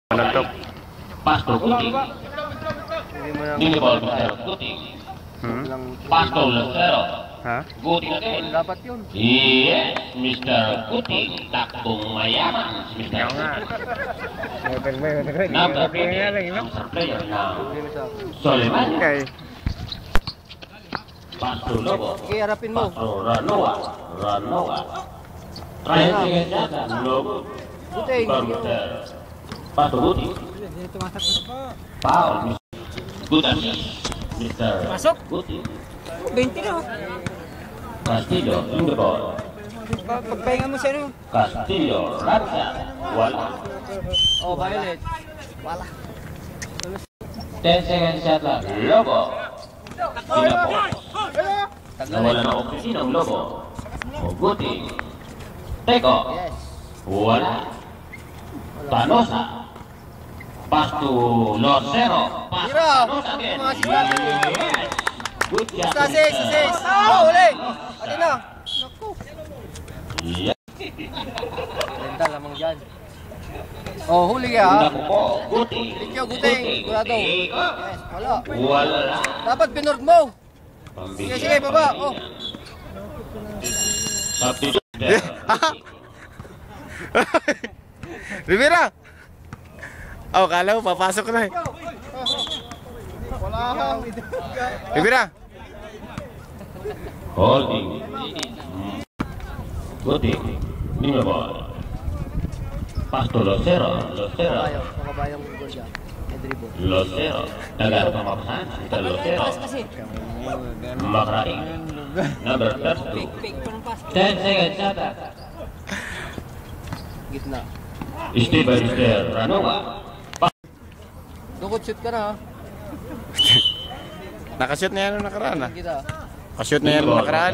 Manantok. Pastor Kuting. Hindi ba Mr. Kuting? Pastor Lucero. Ha? Kuting again. Dapat yun. Yes, Mr. Kuting. Takbong mayaman si Mr. Kuting. Number 20. Ang sa player na Soleman. Okay. Pastor Lobo. Sige, harapin mo. Pastor Ranoa. Try again dyan. Lobo. Buting. Pastor Kuting. Paul. Good assist. Mr. Pasok. Kuting. 20 na. Castillo in the ball. Pagpahinga mo siya no. Castillo, Raja, wala. Oh, Violet. Wala. 10 seconds shot lang. Lobo. Sinapos. Nawala na opisina ng Lobo. Guti. Teko. Yes. Wala. Tanosa. Pasto Losero. Pasto Tanosa again. Yes. Good job. Sa 6. Uli. Ati na. Naku. Yes. Mental lamang dyan. Oh, huli ka ha. Naku po. Guti. Thank you, Guting. Gulado. Yes, wala. Wala. Dapat pinord mo. Sige, baba. Oh. Substitute. Rivera! Oh, kala mo, papasok na eh. Wala kang. Rivera! Holding. Guting. Lima ball. Pasto Losero. Makabayang gol siya. Dribble. Losero. Tagar pemapasan. Kita Losero. Makrai. Number 32. 10 seconds shot. Gitna. Stay by Mr. Ranoa. Dukot shoot ka na ha. Nakashoot na yan nung nakaraan ah. Kita. Nakashoot na yan nung nakaraan.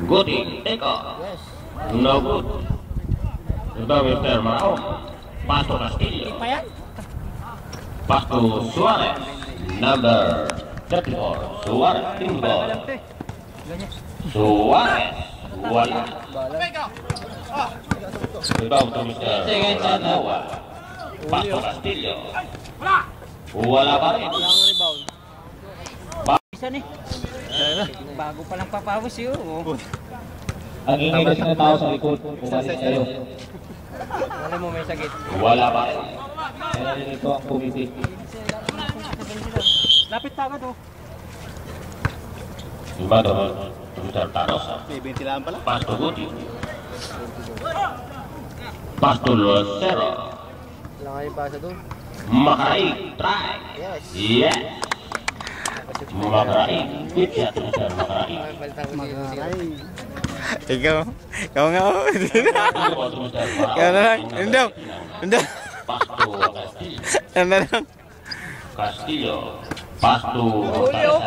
Guting. Teko. Yes. No good. Ito Mr. Maraon. Pasto Castillo. Pasto Suarez. Number 34. Suarez. Team ball. Suarez. Wala. Ito Mr. Ranoa. Pasto Castillo. Wala pa rin. Wala kang rebound. Isa ni. Bago pa lang papawis yun. Ang ingay na tao sa likod. Umalis kayo. Wala mo may sakit. Wala pa rin. Kaya rin ito ang committee. Lapit na agad oh. Iba doon. Mr. Tanosa. May 20 lang pala. Pasto Guti. Pasto Losero. Wala nga yung pasa doon. Makaray. Try. Yes. Yes. Makaray. Good shot, Mr. Makaray. Ikaw nga oh. Ikaw na lang. Indong. Pasto Castillo. Yan na lang. Castillo. Pasto Castillo.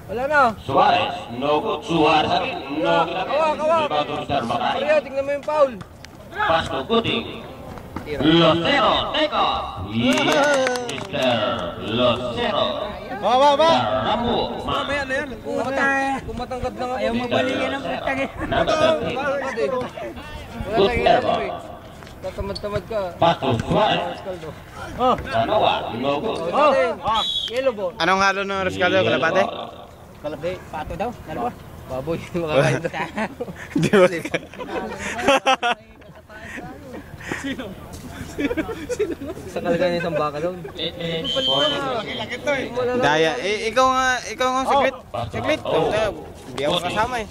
Wala na. Suarez. No good. Suarez again. No good again. Rebound to Mr. Makaray. Kaya tingnan mo yung foul. Pasto Guti. Losero. Teko. Yes. Mr. Losero. Ba. Rambo. Mamaya na yan. Kung matangkad lang ako. Ayaw mabalikan ang pagtagi. Number 13. Wala Good tayong serve. ano eh. Tatamad-tamad ka. Pasto Suarez. Kaldo. Ranoa. No good. Yellow ball. Anong halo ng Rescaldo? Kalapate? Kalabde. Pato daw. Dalawa. Baboy. Makakain daw. Di ba? Sa kalagayan ng isang baka daw. Daya. Ikaw nga saglit. Saglit. Hindi ako kasama eh.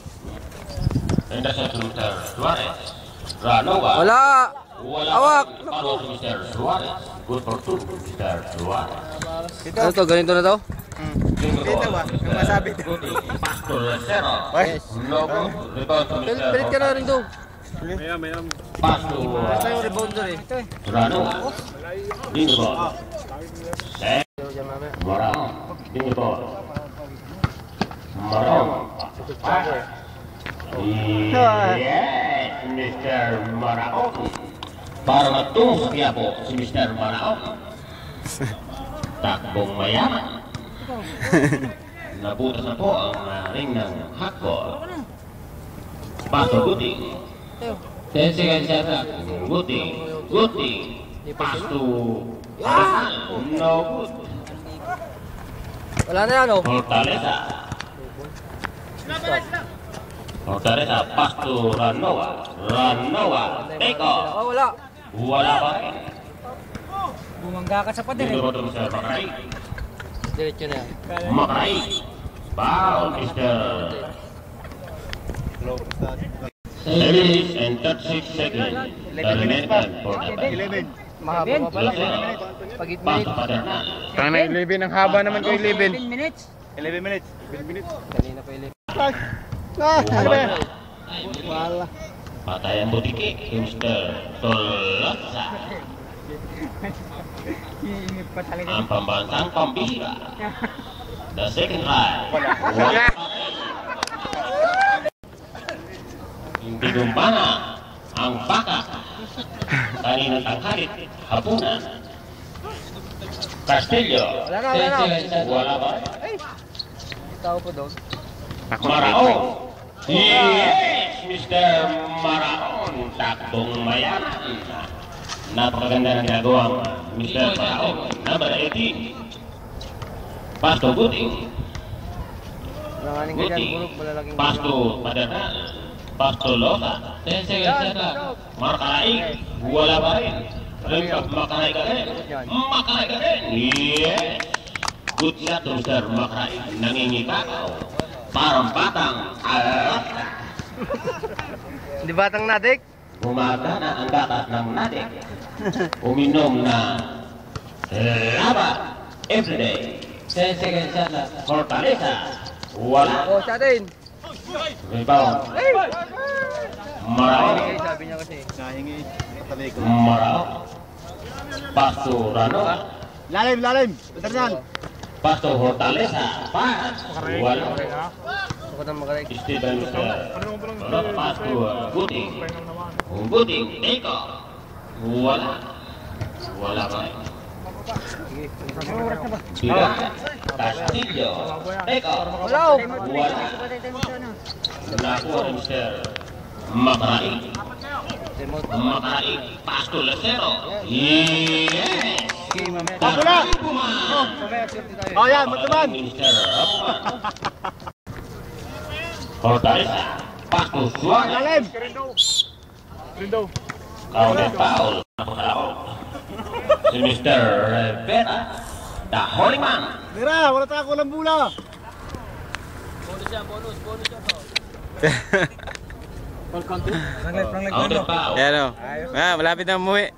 Interception Mr. Suarez. Ranoa. Wala. Awak. Follow to Mr. Suarez. Good for two, Mr. Suarez. Ano to? Ganito na to? Dito ba? Yung masabi to. Pasto Losero. Yes. No good. Rebound to Mr. Pilit ka na rin daw. Pasto Basta yung rebounder eh. Ito eh. Ranoa. Ding ball. Set. Maraon. Ding ball. Maraon. Yes, Mr. Maraon. Para matungos kaya po si Mr. Maraon. Takbong mayaman. Nabutas na po ang ring ng hotball. Pasto Guti. 10 seconds shot clock. Guti. Pass to Arsenal. No good. Wala na yan, oh. Fortaleza. Pass to Ranoa. Take off. Oh, wala. Wala pa rin. Bumangga ka sa pader, Dito eh. ba ito Mr. Makray? Diretso na yan. Makray. Foul, Mr. 7 minutes and 36 seconds. The remainder for the ball. 11. Mahaba pa pala. Pag-8 Pass minutes. to Paternal. Tang na 11. Ang haba naman ko 11. 10 minutes. 11 minutes. 11 minutes. Kanina pa 11. Wala. Patay ang butiki, Mr. Tolosa. Iinit pa talaga. Ang pambansang pambira. The second high. Hindi dumpana ang baka. Kaninang tanghalit, hapunan. Castillo. Wala na. Wala ba? Tao po daw. Maraon. Yes, Mr. Maraon. Takbong mayaman. Napakaganda ng ginagawa Mr. Maraon. Number 18. Pasto Guting. Nangaling ka dyan, puro malalaking Pasto Paternal. Pasto Losa. 10 seconds na. Markaig. Wala pa rin. Makaray ka rin. Yes. Good shot to Mr. Makaray. Nangingitakaw. Parang batang alata. Hindi batang nadik? Gumagana ang dapat ng natin. Uminom na laban everyday. 10 seconds na. Fortaleza. Wala. Oh, sa atin. Rebound. Marao. Sabi niya kasi. Marao. Pasto Ranoa. Lalim. Paternal. Pasto Fortaleza. Pass. Wala. Ako na magaling. Steven Mr. Pasto Guting. Guting. Teko. Wala pa rin. Tidak. Castillo. Teko. Wala. Wala. Nakuha ni Mr. Makaray. Pasto Lacero. Yes. Pula. Oh, yan, mataman. Mr. Fortaleza. Pasto Suarez. Lalim. Counted foul. Si Mr. Rivera. The Holy Man. Mira, wala tayo kulang bula. Counted foul. Yan o. Malapit na umuwi.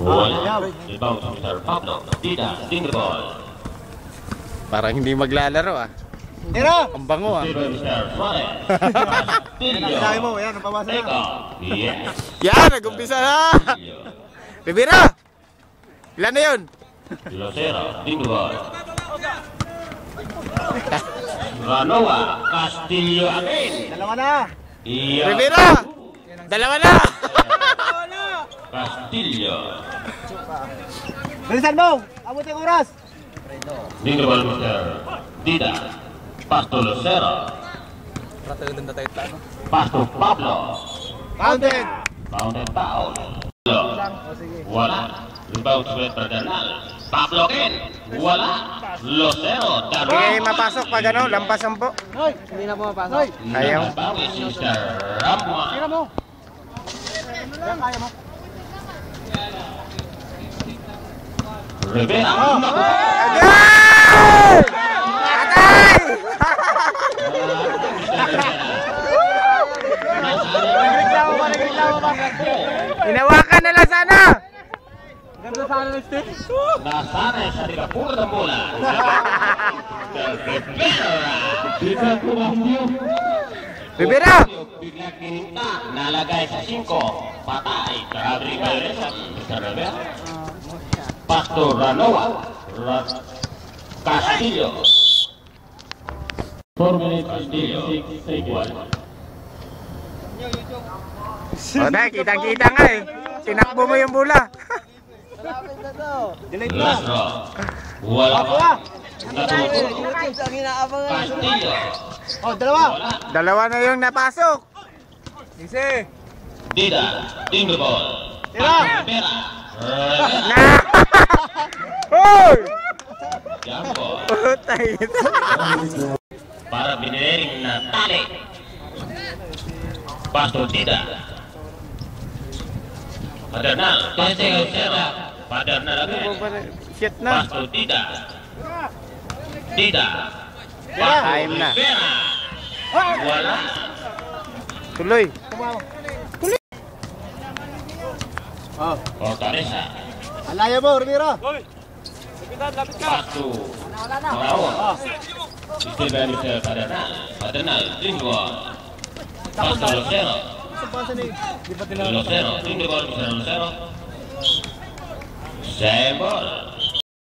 Wala. Rebound si Mr. Pablo. Dida. Ding the ball. Parang hindi maglalaro ah. Mira! Ang bango ah. Mr. Suarez. Sinabi mo, yan, napabasa Take na. off. Yes. Yan, nag-umpisa na. Rivera! Ilan na yun? Lucero. Ding the ball. Ranoa. Castillo again. Dalawa na. Iya. Rivera! Dalawa na! Castillo. Bilisan mo! Abot yung oras! Ding the ball, Mr. Dida. Pasto Lucero. Pasto Pablo. Counted! Counted foul. Wala. Rebound sa Paternal. Pablo again. Wala. Lucero. Okay, mapasok pag ano, lampas 10. Hindi na pumapasok. Ayaw. Bawi si Mr. Ramwa. Tira mo! Kaya mo. Rivera. Agay! Agay! Inawakan na lang sana! Ganda sana ng stick. Nasanay sa tigapura ng bola. Rivera! Bigla kininta. Nalagay sa 5. Patay. Grabe violation. Mr. Rivera. Pastor Ranoa. Castillo. 4 minutes. Castillo. O dahil, kitang-kita nga eh. Tinakbo mo yung bola. Delay na. Last draw. Wala pa. Natuto. Castillo. Oh, dalawa. Wala. Dalawa na yung napasok. Easy. Dida. Timbre ball. Tira. Rivera. Na! Hoy! Jambo. Putay ito. Para binering na tali. Pasto Dida. Padernal. Pasto Lucero. Padernal lagi. Shit na. Pasto Dida. Dida. Time na. Rivera. Wala. Tuloy. Oh. Fortaleza. Alaya mo, Ramiro. Pasto. Marawa. Distribuir ke Padernal. Padernal. Timbre. Pasto Lucero. Lucero. Timbre ball bisa Lucero. Sembol.